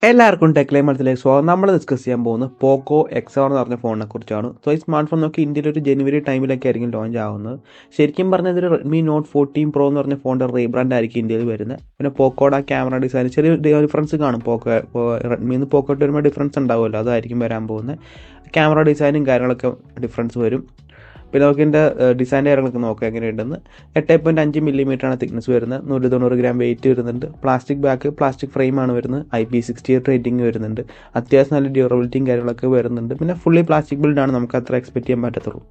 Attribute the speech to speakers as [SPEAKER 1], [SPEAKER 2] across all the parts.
[SPEAKER 1] എല്ലാവർക്കും ടെക്ലൈ മരത്തിലേക്ക് സ്വാഗതം. നമ്മൾ ഡിസ്കസ് ചെയ്യാൻ പോകുന്നത് പോക്കോ X7 എന്ന് പറഞ്ഞ ഫോണിനെ കുറിച്ചാണ്. സോ ഈ സ്മാർട്ട് ഫോൺ നോക്കി ഇന്ത്യയിൽ ഒരു ജനുവരി ടൈമിലൊക്കെ ആയിരിക്കും ലോഞ്ച് ആവുന്നത്. ശരിക്കും പറഞ്ഞാൽ ഇതൊരു റെഡ്മി നോട്ട് 14 പ്രോ എന്ന് പറഞ്ഞ ഫോണിൻ്റെ റീബ്രാൻഡ് ആയിരിക്കും ഇന്ത്യയിൽ വരുന്നത്. പിന്നെ പോക്കോയുടെ ക്യാമറ ഡിസൈൻ ചെറിയ ഡിഫറൻസ് കാണും. റെഡ്മിയിൽ നിന്ന് പോക്കോട്ട് വരുമ്പോൾ ഡിഫറൻസ് ഉണ്ടാവുമല്ലോ, അതായിരിക്കും വരാൻ പോകുന്നത്. ക്യാമറ ഡിസൈനും കാര്യങ്ങളൊക്കെ ഡിഫറൻസ് വരും. പിന്നെ നമുക്ക് ഇതിൻ്റെ ഡിസൈൻ്റെ കാര്യങ്ങളൊക്കെ നോക്കാം എങ്ങനെയുണ്ടെന്ന്. 8.5 മില്ലിമീറ്ററാണ് തിക്നെസ് വരുന്നത്. 190 ഗ്രാം വെയിറ്റ് വരുന്നുണ്ട്. പ്ലാസ്റ്റിക് ബാക്ക്, പ്ലാസ്റ്റിക് ഫ്രെയിമാണ് വരുന്നത്. IP68 റേറ്റിംഗ് വരുന്നുണ്ട്. അത്യാവശ്യം നല്ല ഡ്യൂറബിലിറ്റിയും കാര്യങ്ങളൊക്കെ വരുന്നുണ്ട്. പിന്നെ ഫുള്ളി പ്ലാസ്റ്റിക് ബിൽഡാണ്, നമുക്ക് അത്ര എക്സ്പെക്ട് ചെയ്യാൻ പറ്റത്തുള്ളൂ.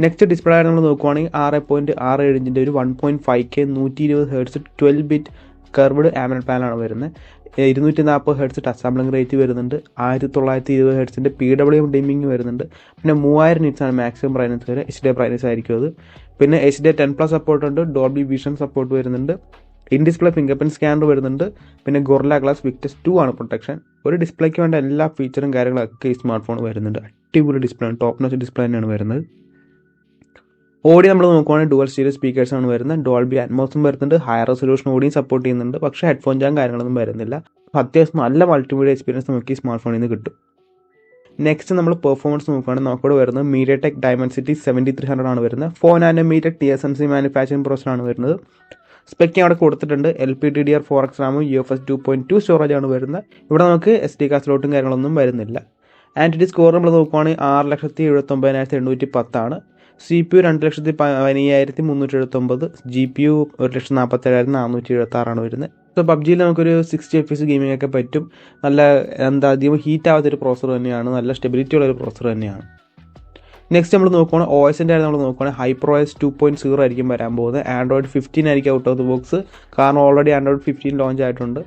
[SPEAKER 1] നെക്സ്റ്റ് ഡിസ്പ്ലേ ആയിട്ട് നമ്മൾ നോക്കുവാണെങ്കിൽ 6.67 ഇഞ്ചിൻ്റെ ഒരു 1.5K 120 Hz 12 bit curved AMOLED പാനലാണ് വരുന്നത്. 240 Hz ടച്ച് സാമ്പിളിംഗ് റേറ്റ് വരുന്നുണ്ട്. 1920 Hz PWM ഡിമ്മിങ് വരുന്നുണ്ട്. പിന്നെ 3000 nits ആണ് മാക്സിമം ബ്രൈറ്റ്നസ് വരെ. HD ബ്രൈറ്റ്നസ് ആയിരിക്കും അത്. പിന്നെ HD10+ സപ്പോർട്ട് ഉണ്ട്. ഡോൾബി വിഷൻ സപ്പോർട്ട് വരുന്നുണ്ട്. In display finger print scanner വരുന്നുണ്ട്. പിന്നെ ഗൊറില്ല ഗ്ലാസ് വിക്ടസ് 2 ആണ് പ്രൊട്ടക്ഷൻ. ഒരു ഡിസ്പ്ലേക്ക് വേണ്ട എല്ലാ ഫീച്ചറും കാര്യങ്ങളൊക്കെ ഈ സ്മാർട്ട് ഫോൺ വരുന്നുണ്ട്. അടിപൊളി ഡിസ്പ്ലേ ആണ്, ടോപ്പ് നോച്ച് ഡിസ്പ്ലേ തന്നെയാണ് വരുന്നത്. ഓഡിയോ നമ്മൾ നോക്കുവാണെങ്കിൽ ഡുവൽ സ്റ്റീരിയോ സ്പീക്കേഴ്സ് ആണ് വരുന്നത്. ഡോൾബി അറ്റ്മോസും വരുന്നുണ്ട്. ഹൈ റെസൊല്യൂഷൻ ഓഡിയും സപ്പോർട്ട് ചെയ്യുന്നുണ്ട്. പക്ഷേ ഹെഡ്ഫോൺ ജാം കാര്യങ്ങളൊന്നും വരുന്നില്ല. അത്യാവശ്യം നല്ല മൾട്ടിമീഡിയ എക്സ്പീരിയൻസ് നമുക്ക് ഈ സ്മാർട്ട് ഫോണിൽ നിന്ന് കിട്ടും. നെക്സ്റ്റ് നമ്മൾ പെർഫോമൻസ് നോക്കുകയാണെങ്കിൽ നമുക്കിവിടെ വരുന്നത് MediaTek Dimensity 7300 ആണ് വരുന്നത്. 4 nm TSMC മാനുഫാക്ചറിംഗ് പ്രോസസ്സറാണ് വരുന്നത്. സ്പെക്ക് അവിടെ കൊടുത്തിട്ടുണ്ട്. LPDDR4X റാമും UFS 2.2 സ്റ്റോറേജ് ആണ് വരുന്നത്. ഇവിടെ നമുക്ക് SD കാർഡ് സ്ലോട്ടും കാര്യങ്ങളൊന്നും വരുന്നില്ല. ആൻറ്റിറ്റി സ്കോർ നമ്മൾ നോക്കുകയാണെങ്കിൽ 6,79,810 ആണ്. CPU 2,15,379, GPU 1,47,476 ആണ് വരുന്നത്. സോ പബ്ജിയിൽ നമുക്കൊരു 60 FPS ഗെയിമിംഗ് ഒക്കെ പറ്റും. നല്ല അധികം ഹീറ്റ് ആവാത്തൊരു പ്രോസർ തന്നെയാണ്. നല്ല സ്റ്റെബിലിറ്റി ഉള്ളൊരു പ്രോസർ തന്നെയാണ്. നെക്സ്റ്റ് നമ്മൾ നോക്കുകയാണെങ്കിൽ OSൻ്റെ കാര്യം നമ്മൾ നോക്കുകയാണെങ്കിൽ HyperOS 2.0 ആയിരിക്കും വരാൻ പോകുന്നത്. Android 15 ആയിരിക്കും ഔട്ട് ഓഫ് ദി ബോക്സ്. കാരണം ഓൾറെഡി Android 15 ലോഞ്ച് ആയിട്ടുണ്ട്.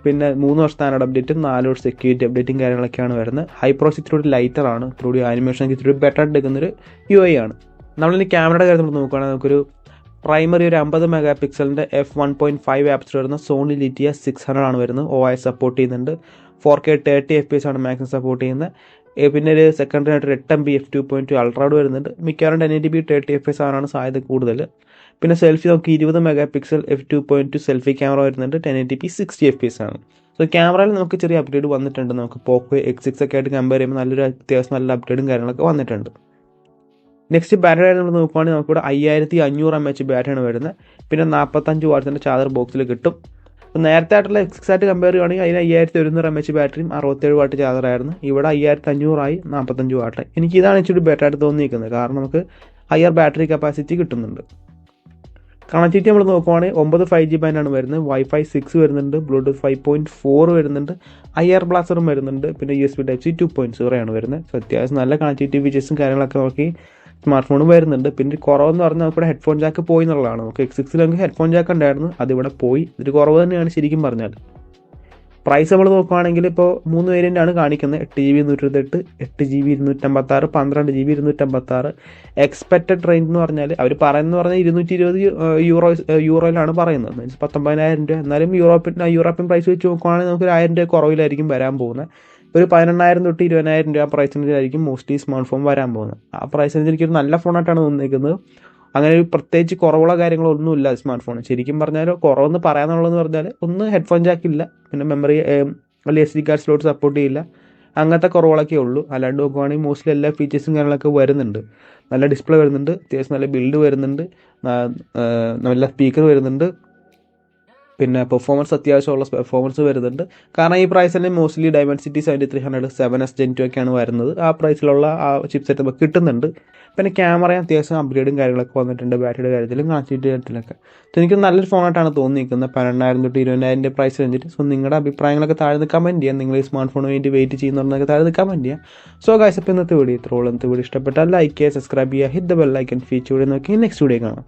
[SPEAKER 1] പിന്നെ 3 വർഷത്തെ ആൻഡ്രോയിഡ് അപ്ഡേറ്റും 4 വർഷം സെക്യൂരിറ്റി അപ്ഡേറ്റും കാര്യങ്ങളൊക്കെയാണ് വരുന്നത്. HyperOS ഇത്തിരി ലൈറ്റർ ആണ്. ഇത്തിരി ആനിമേഷൻ ഇത്തിരി ബെറ്റർ എടുക്കുന്നൊരു UI ആണ്. നമ്മളിനി ക്യാമറയുടെ കാര്യം നമ്മൾ നോക്കുകയാണെങ്കിൽ നമുക്കൊരു പ്രൈമറി ഒരു 50 മെഗാ പിക്സലിൻ്റെ f1.5 ആപ്സ് വരുന്ന സോണി ലിറ്റിയ 600 ആണ് വരുന്നത്. OIS സപ്പോർട്ട് ചെയ്യുന്നുണ്ട്. 4K 30 FPS ആണ് മാക്സിമം സപ്പോർട്ട് ചെയ്യുന്നത്. പിന്നെ ഒരു സെക്കൻഡറി ആയിട്ട് 8MB f2.2 അൾട്രാഡ് വരുന്നുണ്ട്. മിക്കവാറും 1080p 30 FPS ആവാനാണ് സാധ്യത കൂടുതൽ. പിന്നെ സെൽഫി നമുക്ക് 20 mega pixel f2.2 selfie camera വരുന്നുണ്ട്. 1080p 60 FPS ആണ്. സോ ക്യാമറയിൽ നമുക്ക് ചെറിയ അപ്ഗ്രേഡ് വന്നിട്ടുണ്ട്. നമുക്ക് പോക്കോ X6 ഒക്കെ ആയിട്ട് കമ്പയർ ചെയ്യുമ്പോൾ നല്ലൊരു അത്യാവശ്യം നല്ല അപ്ഗ്രേഡും കാര്യങ്ങളൊക്കെ വന്നിട്ടുണ്ട്. നെക്സ്റ്റ് ബാറ്ററി ആയിട്ട് നമ്മൾ നോക്കുകയാണെങ്കിൽ നമുക്കിവിടെ 5500 mAh ബാറ്ററിയാണ് വരുന്നത്. പിന്നെ 45 വാട്ട്സിൻ്റെ ചാർജർ ബോക്സിൽ കിട്ടും. അപ്പോൾ നേരത്തെ ആയിട്ടുള്ള X6 ആയിട്ട് കമ്പയർ ചെയ്യുകയാണെങ്കിൽ അതിന് 5100 mAh ബാറ്ററിയും 67 വാട്ട് ചാർജറായിരുന്നു. ഇവിടെ 5500 45 വാട്ട്. എനിക്ക് ഇതാണ് ഇച്ചിരി ബെറ്റർ ആയിട്ട് തോന്നിയിരിക്കുന്നത്. കാരണം നമുക്ക് ഹയർ ബാറ്ററി കപ്പാസിറ്റി കിട്ടുന്നുണ്ട്. കണക്ടിവിറ്റി നമ്മൾ നോക്കുവാണെങ്കിൽ 9 5G ബാൻഡാണ് വരുന്നത്. Wi-Fi 6 വരുന്നുണ്ട്. Bluetooth 5.4 വരുന്നുണ്ട്. IR ബ്ലാസ്റ്ററും വരുന്നുണ്ട്. പിന്നെ USB Type-C 2.0 ആണ് വരുന്നത്. സോ അത്യാവശ്യം നല്ല കണക്ടിവിറ്റി ഫീച്ചേഴ്സും കാര്യങ്ങളൊക്കെ നോക്കി സ്മാർട്ട് ഫോൺ വരുന്നുണ്ട്. പിന്നെ കുറവെന്ന് പറഞ്ഞാൽ നമുക്കിവിടെ ഹെഡ്ഫോൺ ജാക്ക് പോയി എന്നുള്ളതാണ്. നമുക്ക് X6 നമുക്ക് ഹെഡ്ഫോൺ ജാക്ക് ഉണ്ടായിരുന്നു, അതിവിടെ പോയി. ഇതൊരു കുറവ് തന്നെയാണ് ശരിക്കും പറഞ്ഞാൽ. പ്രൈസ് നമ്മൾ നോക്കുകയാണെങ്കിൽ ഇപ്പോൾ 3 വേരിയൻ്റ് ആണ് കാണിക്കുന്നത്. 8GB 128, 8GB 256, 12GB 256. Expected range എന്ന് പറഞ്ഞാൽ അവർ പറയുന്നത് പറഞ്ഞാൽ 220 യൂറോയിലാണ് പറയുന്നത്. മീൻസ് 19,000 രൂപ. എന്നാലും യൂറോപ്യൻ പ്രൈസ് വെച്ച് നോക്കുകയാണെങ്കിൽ നമുക്ക് 1000 രൂപ കുറവിലായിരിക്കും വരാൻ പോകുന്നത്. ഒരു 18,000 തൊട്ട് 20,000 രൂപ പ്രൈസിനായിരിക്കും മോസ്റ്റ്ലി സ്മാർട്ട് ഫോൺ വരാൻ പോകുന്നത്. ആ പ്രൈസിന് എനിക്കൊരു നല്ല ഫോണായിട്ടാണ് തോന്നിയിരിക്കുന്നത്. അങ്ങനെ ഒരു പ്രത്യേകിച്ച് കുറവുള്ള കാര്യങ്ങളൊന്നുമില്ല സ്മാർട്ട് ഫോൺ. ശരിക്കും പറഞ്ഞാൽ കുറവെന്ന് പറയാന്നുള്ളതെന്ന് പറഞ്ഞാൽ ഒന്ന് ഹെഡ്ഫോൺ ജാക്ക് ഇല്ല, പിന്നെ മെമ്മറി അല്ലെങ്കിൽ SD കാർഡ് സ്ലോട്ട് സപ്പോർട്ട് ചെയ്യില്ല, അങ്ങനത്തെ കുറവുകളൊക്കെ ഉള്ളൂ. അല്ലാണ്ട് നോക്കുവാണെങ്കിൽ മോസ്റ്റ്ലി എല്ലാ ഫീച്ചേഴ്സും കാര്യങ്ങളൊക്കെ വരുന്നുണ്ട്. നല്ല ഡിസ്പ്ലേ വരുന്നുണ്ട്, അത്യാവശ്യം നല്ല ബിൽഡ് വരുന്നുണ്ട്, നല്ല സ്പീക്കർ വരുന്നുണ്ട്. പിന്നെ പെർഫോമൻസ് അത്യാവശ്യമുള്ള പെർഫോമൻസ് വരുന്നുണ്ട്. കാരണം ഈ പ്രൈസ് തന്നെ മോസ്റ്റ്ലി Dimensity 7300 7S Gen 2 ഒക്കെയാണ് വരുന്നത്. ആ പ്രൈസിലുള്ള ആ ചിപ്സെറ്റ് നമുക്ക് കിട്ടുന്നുണ്ട്. പിന്നെ ക്യാമറ അത്യാവശ്യം അപ്ഗ്രേഡും കാര്യങ്ങളൊക്കെ വന്നിട്ടുണ്ട്. ബാറ്ററിയുടെ കാര്യത്തിലും കണക്ടിവിറ്റി കാര്യത്തിലൊക്കെ. സോ എനിക്ക് നല്ലൊരു ഫോണായിട്ടാണ് തോന്നിയിരിക്കുന്നത്. 12,000 തൊട്ട് 20,000 പ്രൈസ് റേഞ്ചിൽ. സോ നിങ്ങളുടെ അഭിപ്രായങ്ങളൊക്കെ താഴെ കമൻറ്റ് ചെയ്യാം. നിങ്ങൾ ഈ സ്മാർട്ട് ഫോണിന് വേണ്ടി വെയിറ്റ് ചെയ്യുന്നുണ്ടെന്നൊക്കെ താഴെ കമൻറ്റ് ചെയ്യാം. സോ ഗൈസ്, അപ്പോൾ ഇന്നത്തെ വീഡിയോ ഇത്രയോളം. ഇന്നത്തെ വീഡിയോ ഇഷ്ടപ്പെട്ടാൽ ലൈക്ക് ചെയ്യുക, സബ്സ്ക്രൈബ് ചെയ്യുക, hit the bell icon feature നോക്കി നെക്സ്റ്റ് വീഡിയോ കാണാം.